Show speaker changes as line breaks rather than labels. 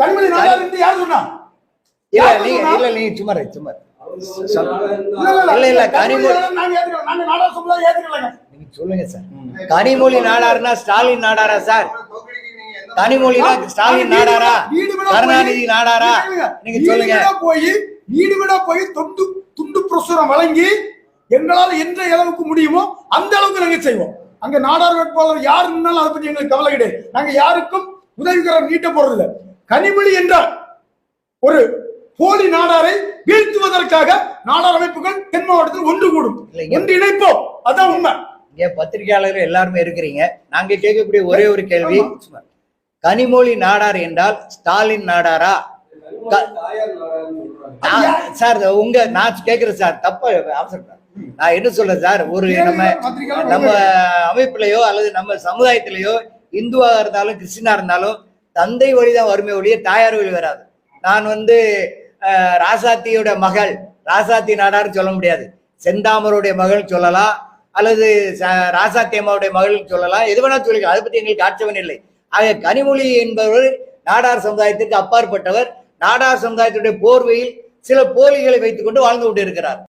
கனிமொழி நாடார் என்று யார் சொன்னா?
இல்ல நீங்க சும்மா இல்ல கனிமொழி நீங்க சொல்லுங்க சார். கனிமொழி நாடார்னா ஸ்டாலின் நாடாரா சார்? கனிமொழினா ஸ்டாலின் நாடாரா, கருணாநிதி நாடாரா? நீங்க சொல்லுங்க.
வீடு விட போய் துண்டு பிரசுரம் வழங்கி எங்களால் எந்த அளவுக்கு முடியுமோ அந்த அளவுக்கு நாங்க செய்வோம். அங்க நாடார் வேட்பாளர் யார் இருந்தாலும் அதை பத்தி எங்களுக்கு கவலை கிடையாது. நாங்க யாருக்கும் உதவிகரம் நீட்ட போறதில்லை. கனிமொழி என்றால் ஒரு போலி நாடாரை வீழ்த்துவதற்காக நாடார் அமைப்புகள் தென் மாவட்டத்தில் ஒன்று கூடும், ஒன்று இணைப்போம். அதான் உண்மை.
இங்க பத்திரிகையாளர்கள் எல்லாருமே இருக்கிறீங்க. நாங்க கேட்கக்கூடிய ஒரே ஒரு கேள்வி, கனிமொழி நாடார் என்றால் ஸ்டாலின் நாடாரா? சார் உங்க நான் கேட்கிறேன் சார், தப்ப அவசரம். நான் என்ன சொல்றேன் சார், ஒரு நம்ம அமைப்புலயோ அல்லது நம்ம சமுதாயத்திலேயோ இந்துவாக இருந்தாலும் கிறிஸ்டினா இருந்தாலும் தந்தை வழிதான் வறுமை ஒழிய தாயார் வழி வராது. நான் ராசாத்தியோட மகள் ராசாத்தி நாடார்னு சொல்ல முடியாது. செந்தாமருடைய மகள் சொல்லலாம், அல்லது ராசாத்தி அம்மாவுடைய மகள் சொல்லலாம், எது வேணா சொல்லிக்கலாம். அதை பத்தி எங்களுக்கு ஆட்சேபம் இல்லை. ஆக கனிமொழி என்பவர் நாடார் சமுதாயத்திற்கு அப்பாற்பட்டவர். நாடார் சமுதாயத்துடைய போர்வையில் சில போலிகளை வைத்துக் கொண்டு வாழ்ந்து கொண்டு இருக்கிறார்.